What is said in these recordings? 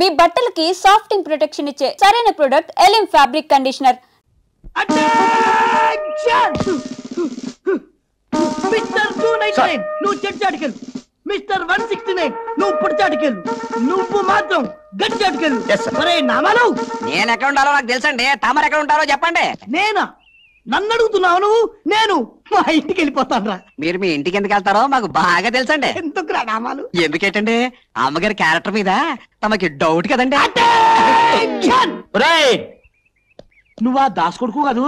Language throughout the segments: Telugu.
మీ బట్టలకి సాఫ్టింగ్ ప్రొటెక్షన్ ఇచ్చే సరైన ప్రొడక్ట్ ఎలిమ్ ఫ్యాబ్రిక్ కండిషనర్. మిస్టర్ 299 నువ్వు చెట్టాడికెళ్ళు. మిస్టర్ 169 నువ్వు పుడిచాడికెళ్ళు. నువ్వు మాత్రం గట్టాడికెళ్ళు. ఒరే నామాలు, నేను ఎక్కడ ఉండాలో నాకు తెలుసండి. తమరు ఎక్కడ ఉంటారో చెప్పండి. నేనా? నన్ను అడుగుతున్నావు నువ్వు? నేను మా ఇంటికి వెళ్ళిపోతాను. మీరు మీ ఇంటికి ఎందుకు వెళ్తారో మాకు బాగా తెలుసండి. ఎందుకురా నామాలు? ఎందుకేటండి అమ్మగారి క్యారెక్టర్ మీద తమకి డౌట్ కదండి. నువ్వా దాస్ కొడుకు కాదు?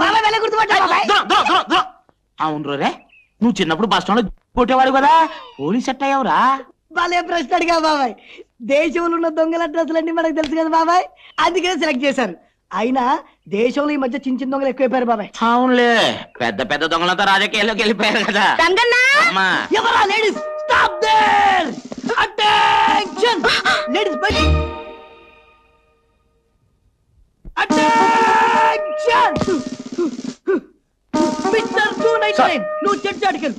అవును రే, నువ్వు చిన్నప్పుడు బస్ స్టాండ్ లో కొట్టేవాడు కదా, పోలీస్ ఎట్ అయ్యావురా? భలే ప్రశ్న అడిగా బాబాయ్. దేశంలో ఉన్న దొంగల అడ్రస్లన్నీ మనకు తెలుసు కదా బాబాయ్, అందుకనే సెలెక్ట్ చేశారు. అయినా దేశంలో ఈ మధ్య చిన్న చిన్న దొంగలు ఎక్కువైపోయారు బాబాయ్. అవునులే, పెద్ద పెద్ద దొంగలతో రాజకీయాల్లోకి వెళ్ళిపోయారు కదా. ఎవరా ladies? Stop there! Attention ladies, బయట అటెన్షన్. మిస్టర్ 299 నువ్వు చెట్టాడికెళ్ళు.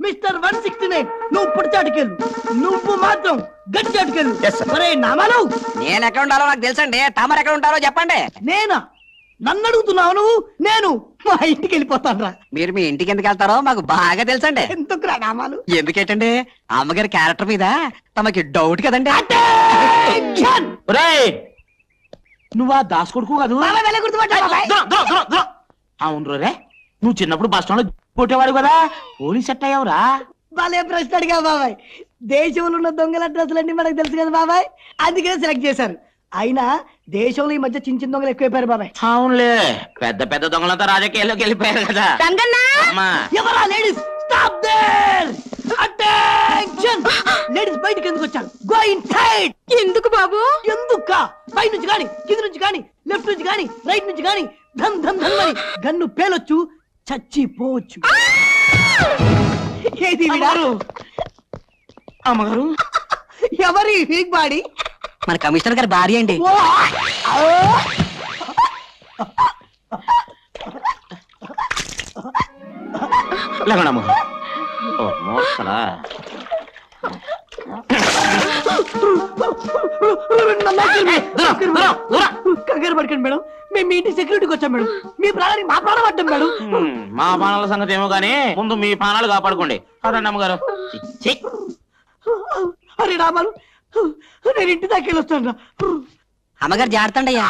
మిస్టర్ 169 నువ్వు పుడిచాడికెళ్ళు. నువ్వు మాత్రం గట్టాడికెళ్ళు. ఒరే నామాలు, నేను ఎక్కడ ఉండాలో నాకు తెలుసండి. తమరు ఎక్కడ ఉంటారో చెప్పండి. నేనా? నన్ను అడుగుతున్నావు నువ్వు? నేను మా ఇంటికి వెళ్ళిపోతాను. మీరు మీ ఇంటికి ఎందుకు వెళ్తారో మాకు బాగా తెలుసండి. ఎందుకురా నామాలు? ఎందుకేటండి అమ్మగారి క్యారెక్టర్ మీద తమకి డౌట్ కదండి. నువ్వా దాస్ కొడుకు కాదు? అవును రే, నువ్వు చిన్నప్పుడు బస్ స్టాండ్ లో కొట్టేవాడు కదా, పోలీస్ ఎట్ అయ్యావురా? భలే ప్రశ్న అడిగా బాబాయ్. దేశంలో ఉన్న దొంగల అడ్రస్లన్నీ మనకు తెలుసు కదా బాబాయ్, అందుకనే సెలెక్ట్ చేశారు. అయినా దేశంలో ఈ మధ్య చిన్న చిన్న దొంగలు ఎక్కువైపోయారు బాబాయ్. అవునులే, పెద్ద పెద్ద దొంగలతో రాజకీయాల్లోకి వెళ్ళిపోయారు కదా. ఎవరా ladies? Stop there! Attention ladies, బయటకు ఎందుకు వచ్చారు? Go inside. ఎందుకు బాబు? ఎందుక? పై నుంచి గాని, కింద నుంచి గాని, లెఫ్ట్ నుంచి గాని, రైట్ నుంచి గాని ధమ్ ధమ్ ధమ్ అని గన్ను పేలొచ్చు, చచ్చిపోవచ్చు. ఏది విడారు? అమ్మగారు, ఎవరి వీక్ బాడీ? మన కమిషనర్ గారి భార్య అండి. కంగారు పడకండి మేడం, మేము మీ ఇంటి సెక్యూరిటీకి వచ్చాం మేడం. మీ ప్రాణానికి మా ప్రాణం పడ్డాం మేడం. మా ప్రాణాల సంగతి ఏమో గానీ ముందు మీ ప్రాణాలు కాపాడుకోండి. అదండి అమ్మగారు. అరే రామాలు, నేను ఇంటి దాకా వెళ్ళొస్తాను. అమ్మగారు జాగ్రత్త అయ్యా.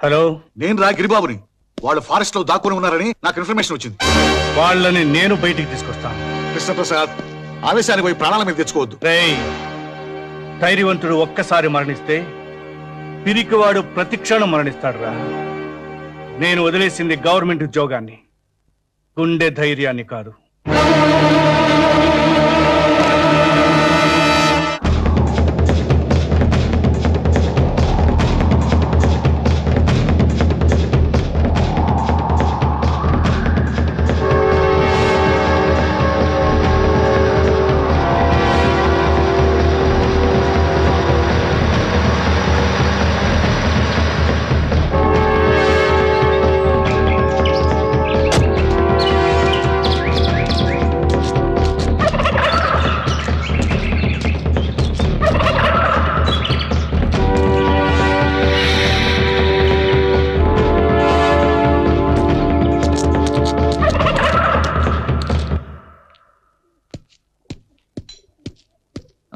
హలో, నేను రా గిరిబాబుని. వాళ్ళు ఫారెస్ట్ లో దాక్కుని ఉన్నారని నాకు ఇన్ఫర్మేషన్ వచ్చింది. వాళ్ళని నేను బయటికి తీసుకొస్తాను. కృష్ణప్రసాద్, ఆవేశానికి పోయి ప్రాణాల మీద తెచ్చుకోవద్దు. ధైర్యవంతుడు ఒక్కసారి మరణిస్తే పిరికివాడు ప్రతిక్షణం మరణిస్తాడు రా. నేను వదిలేసింది గవర్నమెంట్ ఉద్యోగాన్ని, గుండె ధైర్యాన్ని కాదు.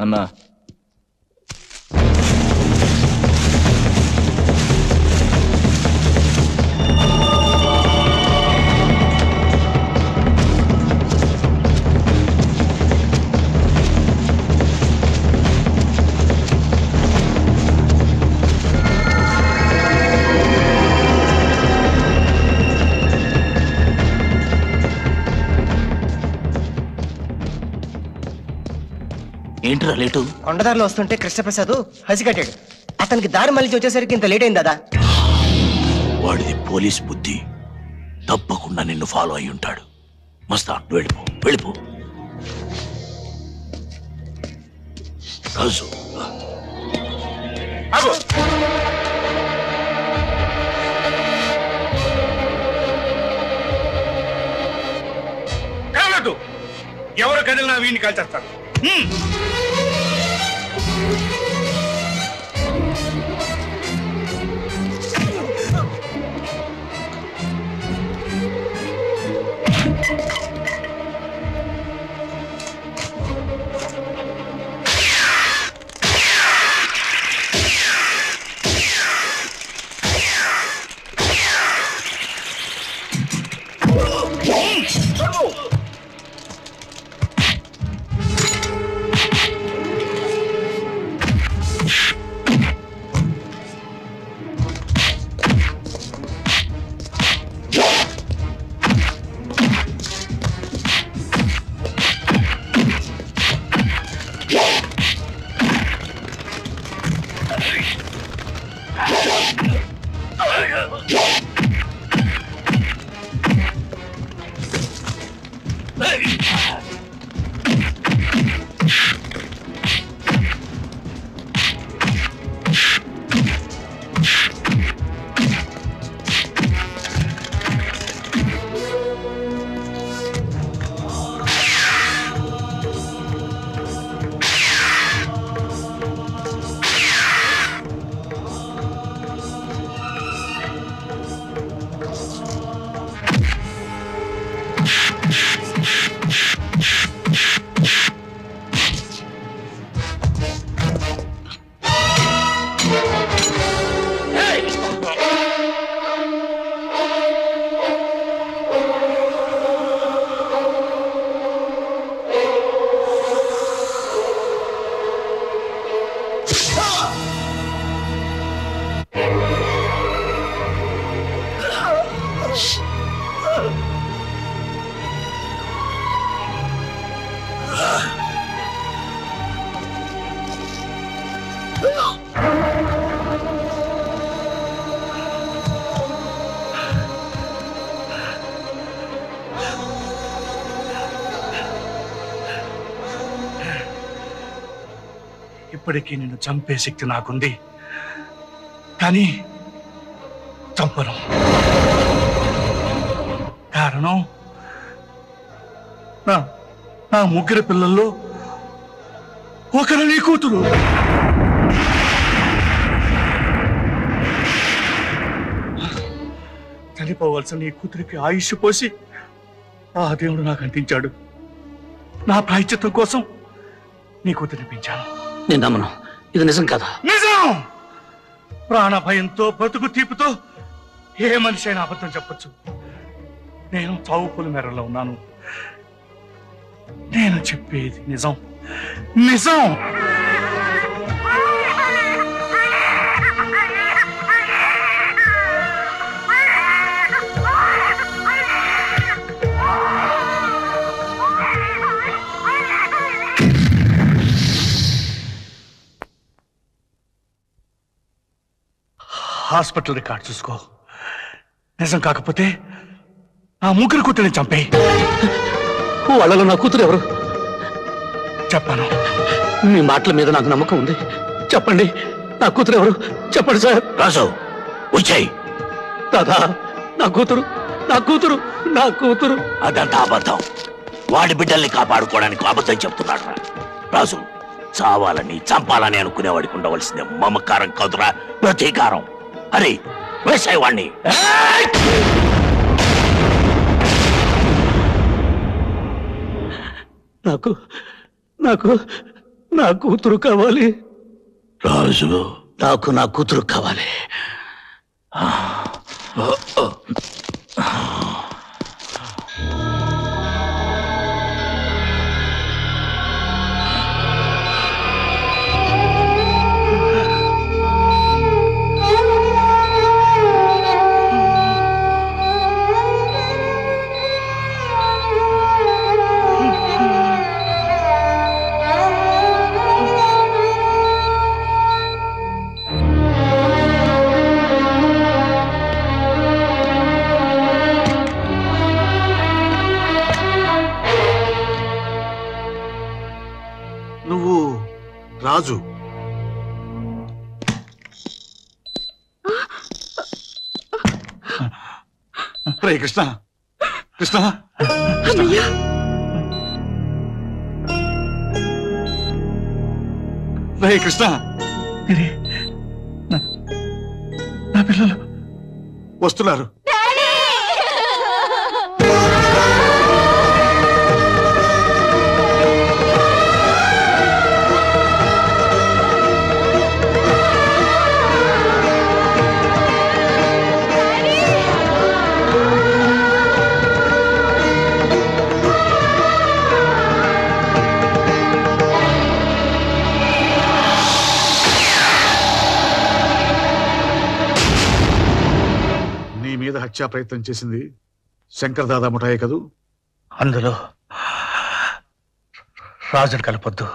అన్నా, ఏంట్రా లేటు? కొండదారిలో వస్తుంటే కృష్ణప్రసాద్ హసికట్టాడు. అతనికి దారి మళ్ళీ వచ్చేసరికి ఇంత లేట్ అయింది. వాడిది పోలీస్ బుద్ధి. తప్పకుండా నిన్ను ఫాలో అయి ఉంటాడు. మస్తాన్, వెళ్ళిపో వెళ్ళిపో. రాజు, ఎవరు కదిలినా వీడిని కాల్చేస్తాను. ఇప్పటికీ నిన్ను చంపే శక్తి నాకుంది, కానీ చంపను. కారణం నా ముగ్గురు పిల్లల్లో ఒకరు నీ కూతురు. చనిపోవలసిన నీ కూతురికి ఆయుష్ పోసి ఆ దేవుడు నాకు అందించాడు. నా ప్రాయశ్చిత్తం కోసం నీ కూతురిని పెంచాను. నేను నమ్మను, ఇది నిజం కదా? నిజం. ప్రాణ భయంతో బతుకు తీపుతో ఏ మనిషి అయినా అబద్ధం చెప్పొచ్చు. నేను చావుపుల మేరలో ఉన్నాను. నేను చెప్పేది నిజం, నిజం. హాస్పిటల్ రికార్డ్ చూసుకో. నిజం కాకపోతే ఆ ముగ్గురు కూతురిని చంపే. వాళ్ళలో నా కూతురు ఎవరు? చెప్పాను. మీ మాటల మీద నాకు నమ్మకం ఉంది. చెప్పండి, నా కూతురు ఎవరు? చెప్పండి సార్. రాజు వచ్చాయి. దాదా, నా కూతురు, నా కూతురు, నా కూతురు. అదంతా అబద్ధం. వాడి బిడ్డల్ని కాపాడుకోవడానికి అబద్ధం చెప్తున్నాడు. రాజు, చావాలని చంపాలని అనుకునేవాడికి ఉండవలసిందే మమకారం కాదురా, ప్రతీకారం. అరే వేసాయి వాణ్ణి. నాకు నాకు నా కూతురు కావాలి రాజు. నాకు నా కూతురు కావాలి. రాజు, రే కృష్ణ, కృష్ణ, రే కృష్ణ, నా పిల్లలు వస్తున్నారు. హత్యా ప్రయత్నం చేసింది శంకర్ దాదా ముఠాయే కదూ? అందులో రాజును కలపొద్దు.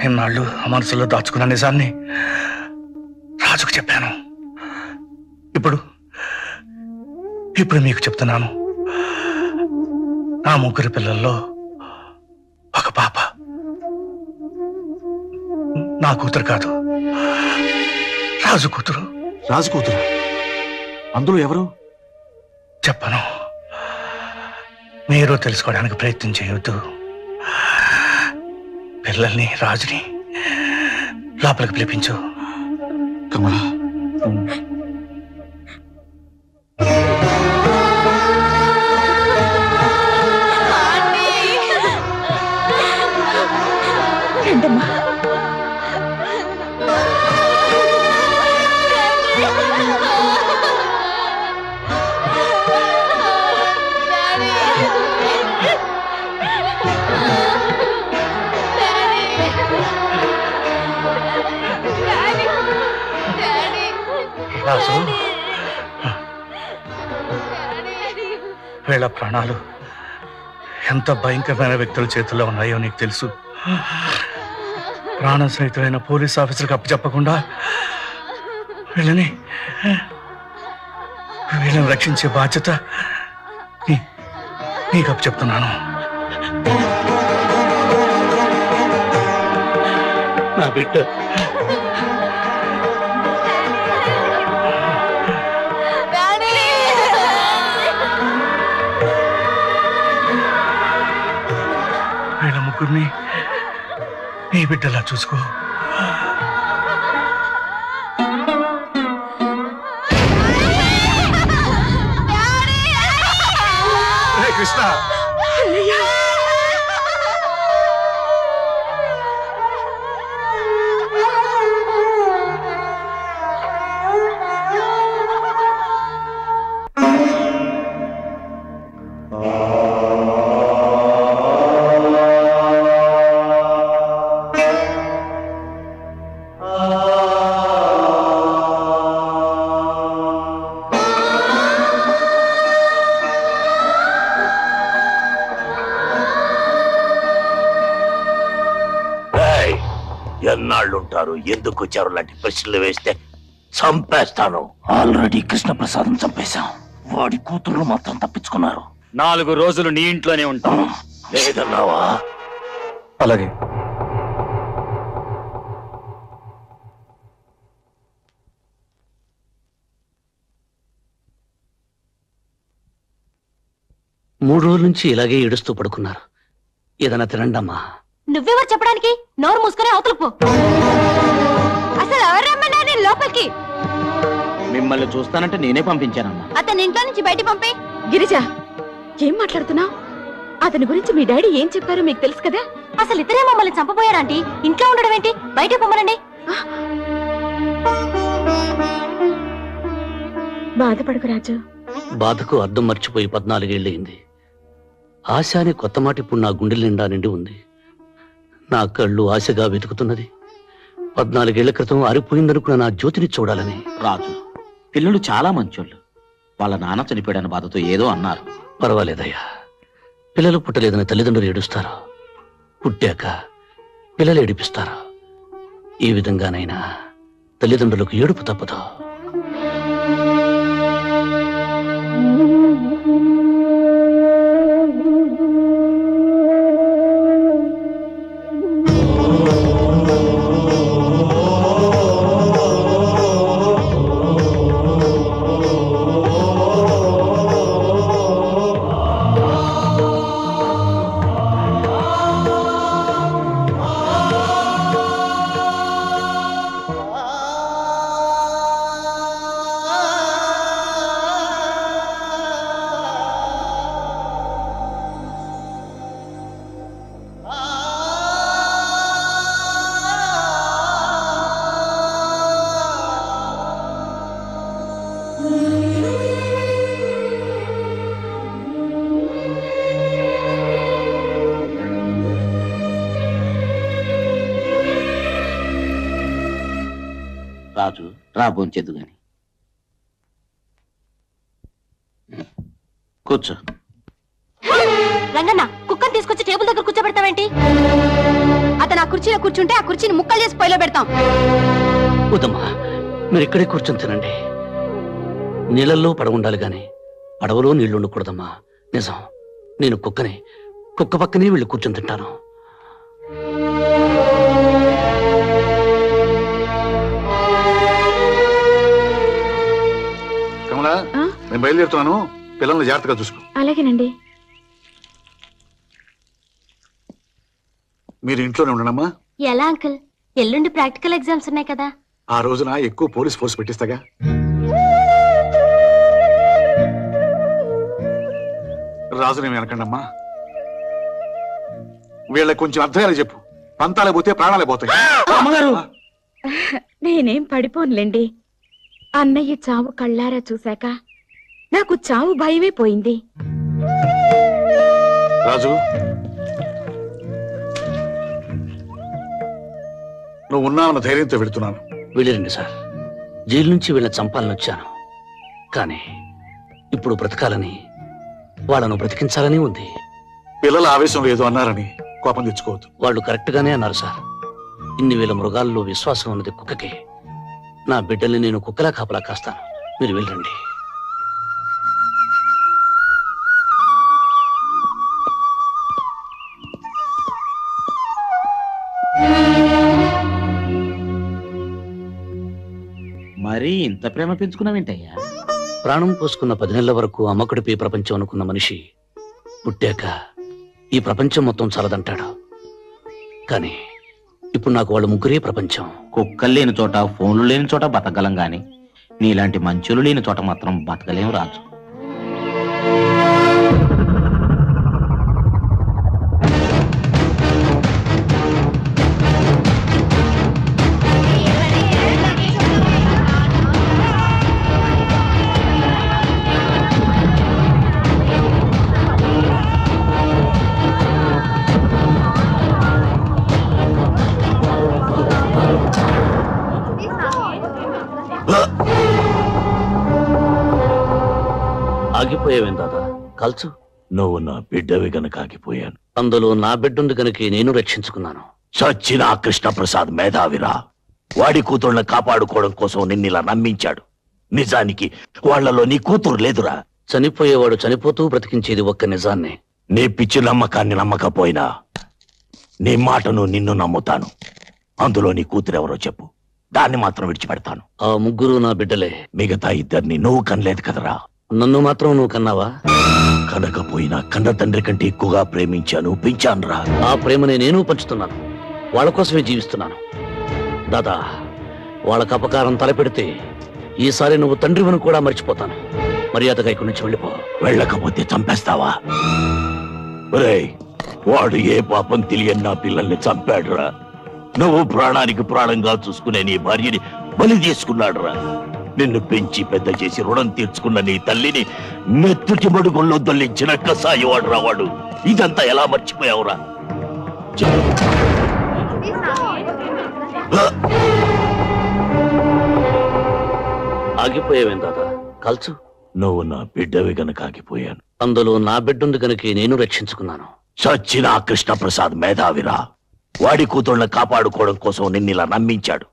ఎన్నాళ్ళు ఆ మనసులో దాచుకున్న నిజాన్ని రాజుకు చెప్పాను. ఇప్పుడు మీకు చెప్తున్నాను. నా 3 పిల్లల్లో ఒక పాప నా కూతురు కాదు, రాజు కూతురు. రాజు కూతురు? అందులో ఎవరు? చెప్పను. మీరు తెలుసుకోవడానికి ప్రయత్నం చేయొద్దు. పిల్లల్ని, రాజుని లోపలికి పిలిపించు. కమలా, రాజు, వీళ్ళ ప్రాణాలు ఎంత భయంకరమైన వ్యక్తుల చేతుల్లో ఉన్నాయో నీకు తెలుసు. ప్రాణ సహితమైన పోలీస్ ఆఫీసర్కి అప్పచెప్పకుండా వీళ్ళని రక్షించే బాధ్యత నీకు అప్పచెప్తున్నాను. నా బిడ్డ వీళ్ళ ముగ్గురిని నీ బిడ్డలా చూసుకో. కృష్ణ, ఎన్నాళ్ళుంటారు, ఎందుకు వచ్చారు లాంటి ప్రశ్నలు వేస్తే చంపేస్తాను. ఆల్రెడీ కృష్ణప్రసాదం చంపేశాం. వాడి కూతుర్లు మాత్రం తప్పించుకున్నారు. 4 రోజులు నీ ఇంట్లోనే ఉంటాం. లేదన్నావా? అలాగే. మూడు రోజుల నుంచి ఇలాగే ఏడుస్తూ పడుకున్నారు. ఏదైనా తినండమ్మా. నువ్వెవరు చెప్పడానికి? నోరు మూసుకొని అవతలకు పో. అసలు ఎవరు రమ్మన్నా నేను లోపలికి? మిమ్మల్ని చూస్తానంటే నేనే పంపించానమ్మా. అతని ఇంట్లో నుంచి బయట పంపే. గిరిజ, ఏం మాట్లాడుతున్నావు? అతని గురించి మీ డాడీ ఏం చెప్పారో మీకు తెలుసు కదా? అసలు ఇతరే మమ్మల్ని చంపబోయారంటీ. ఇంట్లో ఉండడం ఏంటి? బయట పొమ్మనండి. బాధపడకు రాజు. బాధకు అర్థం మర్చిపోయి 14 ఏళ్ళయింది. ఆశ అనే కొత్త మాట ఇప్పుడు నా గుండెల నిండా నిండి ఉంది. నా కళ్ళు ఆశగా వెతుకుతున్నది 14 ఏళ్ల క్రితం అరిపోయిందనుకున్న నా జ్యోతిని చూడాలని. రాజు, పిల్లలు చాలా మంచోళ్ళు. వాళ్ళ నాన్న చనిపోయాడన్న బాధతో ఏదో అన్నారు. పర్వాలేదయ్యా. పిల్లలు పుట్టలేదని తల్లిదండ్రులు ఏడుస్తారు, పుట్టాక పిల్లలు ఏడిపిస్తారు. ఈ విధంగానైనా తల్లిదండ్రులకు ఏడుపు తప్పదు. రాజు రా భోంచేద్దు గాని కూర్చో. రంగన్న కుక్కని తీసుకొచ్చి టేబుల్ దగ్గర కూర్చోబెడతావేంటి? అతను ఆ కుర్చీలో కూర్చుంటే ఆ కుర్చీని ముక్కలు చేసి పొయ్యిలో పెడతాం. వద్దమ్మా, మీరు ఇక్కడే కూర్చొని తినండి. నీళ్ళల్లో పడవ ఉండాలి గాని పడవలో నీళ్లు ఉండకూడదమ్మా. నిజం, నేను కుక్కని, కుక్క పక్కనే వెళ్ళి కూర్చొని తింటాను. కమలా, నేను బయలుదేరుతున్నాను. పిల్లల్ని జాగ్రత్తగా చూసుకో. అలాగేనండి. మీరు ఇంట్లోనే ఉండనమ్మా. ఎలా అంకుల్? ఎల్లుండి ప్రాక్టికల్ ఎగ్జామ్స్ ఉన్నాయి కదా. ఆ రోజున ఎక్కువ పోలీస్ ఫోర్స్ పెట్టిస్తాగా. రాజునేమి అనకండమ్మా. వీళ్ళకి కొంచెం అర్థమయ్యేలా చెప్పు. పంతాలే పోతే ప్రాణాలే పోతాయి. అమ్మగారు, నేనేం పడిపోనులేండి. అన్నయ్య చావు కళ్ళారా చూశాక నాకు చావు భయమే పోయింది. రాజు, నువ్వు ఉన్నావన్న ధైర్యంతో పెడుతున్నాను. వెళ్ళిరండి సార్. జైలు నుంచి వీళ్ళని చంపాలని వచ్చాను, కానీ ఇప్పుడు బ్రతకాలని, వాళ్ళను బ్రతికించాలని ఉంది. పిల్లల ఆవేశం లేదు అన్నారని కోపం తెచ్చుకోవద్దు. వాళ్ళు కరెక్ట్ గానే అన్నారు సార్. ఇన్ని వేల మృగాల్లో విశ్వాసం ఉన్నది కుక్కకి. నా బిడ్డల్ని నేను కుక్కలా కాపలా కాస్తాను. మీరు వెళ్ళండి. మరి ఇంత ప్రేమ పెంచుకున్నావేంటయ్యా? ప్రాణం పోసుకున్న 10 నెలల వరకు అమ్మకుడిపై ప్రపంచం అనుకున్న మనిషి పుట్టాక ఈ ప్రపంచం మొత్తం చాలదంటాడు. కానీ ఇప్పుడు నాకు వాళ్ళు ముగ్గురే ప్రపంచం. కుక్కలు లేని చోట, ఫోన్లు లేని చోట బతకగలం గాని నీలాంటి మంచులు లేని చోట మాత్రం బతకలేం రాజు. ఆగిపోయావేం దాదా? కాల్చు. నువ్వు నా బిడ్డవి గనక ఆగిపోయాను. అందులో నా బిడ్డుంది గనక నేను రక్షించుకున్నాను. చచ్చిన కృష్ణప్రసాద్ మేధావిరా. వాడి కూతుళ్ళని కాపాడుకోవడం కోసం నిన్నిలా నమ్మించాడు. నిజానికి వాళ్లలో నీ కూతురు లేదురా. చనిపోయేవాడు చనిపోతూ బ్రతికించేది ఒక్క నిజాన్నే. నీ పిచ్చి నమ్మకాన్ని నమ్మకపోయినా నీ మాటను నిన్ను నమ్ముతాను. అందులో నీ కూతురెవరో చెప్పు, దాన్ని మాత్రం విడిచిపెడతాను. ఆ ముగ్గురు నా బిడ్డలే. మిగతా ఇద్దరిని నువ్వు కనలేదు కదరా. నన్ను మాత్రం నువ్వు కన్నావా? కనకపోయినా కన్న తండ్రి కంటే ఎక్కువగా ప్రేమించాను, పెంచానురా. ఆ ప్రేమని నేను పంచుతున్నాను. వాళ్ళ కోసమే జీవిస్తున్నాను. దాదా, వాళ్ళకు అపకారం తలపెడితే ఈసారి నువ్వు తండ్రివని కూడా మర్చిపోతాను. మర్యాదగా ఇక్కడి నుంచి వెళ్ళిపో. వెళ్ళకపోతే చంపేస్తావా? ఒరేయ్, వాడు ఏ పాపం తెలియని నా పిల్లల్ని చంపాడురా. నువ్వు ప్రాణానికి ప్రాణంగా చూసుకునే నీ భార్యని బలి తీసుకున్నాడురా. నిన్ను పెంచి పెద్ద చేసి రుణం తీర్చుకున్న నీ తల్లిని మెత్తుటి మడుగుల్లో దొల్లించిన కసాయివాడు రావాడు. ఇదంతా ఎలా మర్చిపోయావురా? ఆగిపోయావేం దాదా? కాల్చు. నువ్వు నా బిడ్డవి గనక ఆగిపోయాను. అందులో నా బిడ్డుంది గనక నేను రక్షించుకున్నాను. చచ్చిన కృష్ణప్రసాద్ మేధావిరా. వాడి కూతుళ్ళని కాపాడుకోవడం కోసం నిన్నిలా నమ్మించాడు.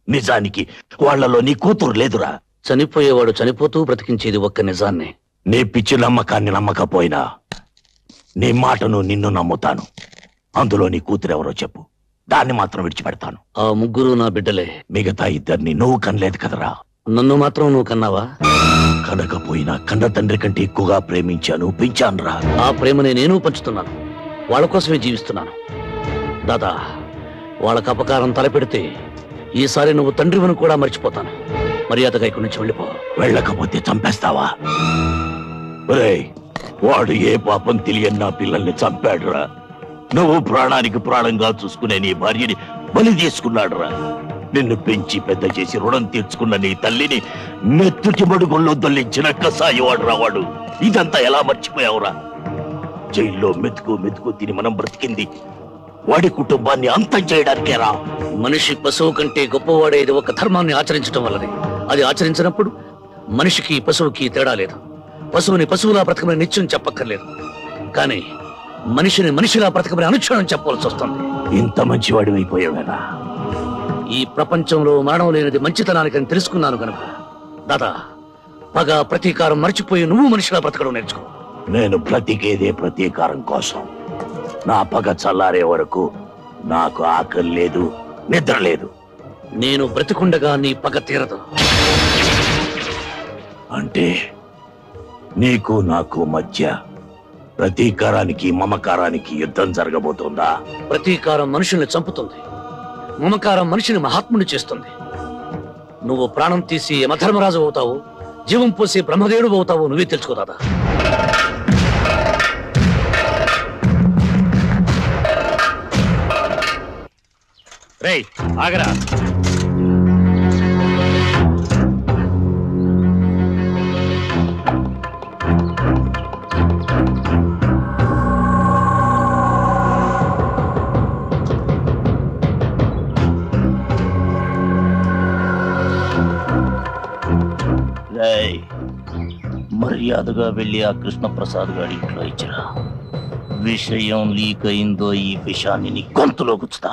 నిజానికి వాళ్లలో నీ కూతురు లేదురా. చనిపోయేవాడు చనిపోతూ బ్రతికించేది ఒక్క నిజాన్నే. నీ పిచ్చి నమ్మకాన్ని నమ్మకపోయినా నీ మాటను నిన్ను నమ్ముతాను. అందులో నీ కూతురెవరో చెప్పు, దాన్ని మాత్రం విడిచిపెడతాను. ఆ ముగ్గురు నా బిడ్డలే. మిగతా ఇద్దరిని నువ్వు కనలేదు కదరా. నన్ను మాత్రం నువ్వు కన్నావా? కనకపోయినా కన్న తండ్రి కంటే ఎక్కువగా ప్రేమించాను, పెంచానురా. ఆ ప్రేమని నేను పంచుతున్నాను. వాళ్ళ కోసమే జీవిస్తున్నాను. దాదా, వాళ్ళకు అపకారం తలపెడితే ఈసారి నువ్వు తండ్రివని కూడా మర్చిపోతాను. మర్యాదగా ఇక్కడి నుంచి వెళ్ళిపో. వెళ్ళకపోతే చంపేస్తావా? ఒరేయ్, వాడు ఏ పాపం తెలియని నా పిల్లల్ని చంపాడురా. నువ్వు ప్రాణానికి ప్రాణంగా చూసుకునే నీ భార్యని బలి తీసుకున్నాడురా. నిన్ను పెంచి పెద్ద చేసి రుణం తీర్చుకున్న నీ తల్లిని మెత్తుటి మడుగుల్లో దొల్లించిన కసాయివాడు రావాడు. ఇదంతా ఎలా మర్చిపోయావురా? జైల్లో మెతుకు మెతుకు తిని మనం బ్రతికింది వాడి కుటుంబాన్ని అంతం చేయడానికేరా. మనిషి పశువు కంటే గొప్పవాడేది ఒక ధర్మాన్ని ఆచరించడం వల్లనే. అది ఆచరించినప్పుడు మనిషికి పశువుకి తేడా లేదు. పశువుని పశువులా బ్రతకమని నిత్యం చెప్పక్కర్లేదు, కానీ మనిషిని మనిషిలా బ్రతకమని అనుక్షణం చెప్పవలసి వస్తుంది. ఇంత మంచివాడి అయిపోయావేనా? ఈ ప్రపంచంలో మరణం లేనిది మంచితనానికని తెలుసుకున్నాను కనుక దాదా, పగ ప్రతీకారం మర్చిపోయి నువ్వు మనిషిలా బ్రతకడం నేర్చుకో. నేను బ్రతికేదే ప్రతీకారం కోసం. నా పగ చల్లారే వరకు నాకు ఆకలి లేదు, నిద్ర లేదు. నేను బ్రతికుండగా నీ పగ తీరదు. అంటే నీకు నాకు మధ్య ప్రతీకారానికి మమకారానికి యుద్ధం జరగబోతోందా? ప్రతీకారం మనుషుల్ని చంపుతుంది, మమకారం మనిషిని మహాత్ముని చేస్తుంది. నువ్వు ప్రాణం తీసి యమధర్మరాజు అవుతావు, జీవం పోసి బ్రహ్మదేవుడు అవుతావు. నువ్వే తెలుసుకోదాదా. రేయ్ ఆగరా. మర్యాదగా వెళ్ళి ఆ కృష్ణప్రసాద్ గారి ఇంట్లో ఇచ్చిరా. విషయం లీక్ అయిందో ఈ విషయాన్ని నీ గొంతులో గుచ్చుతా.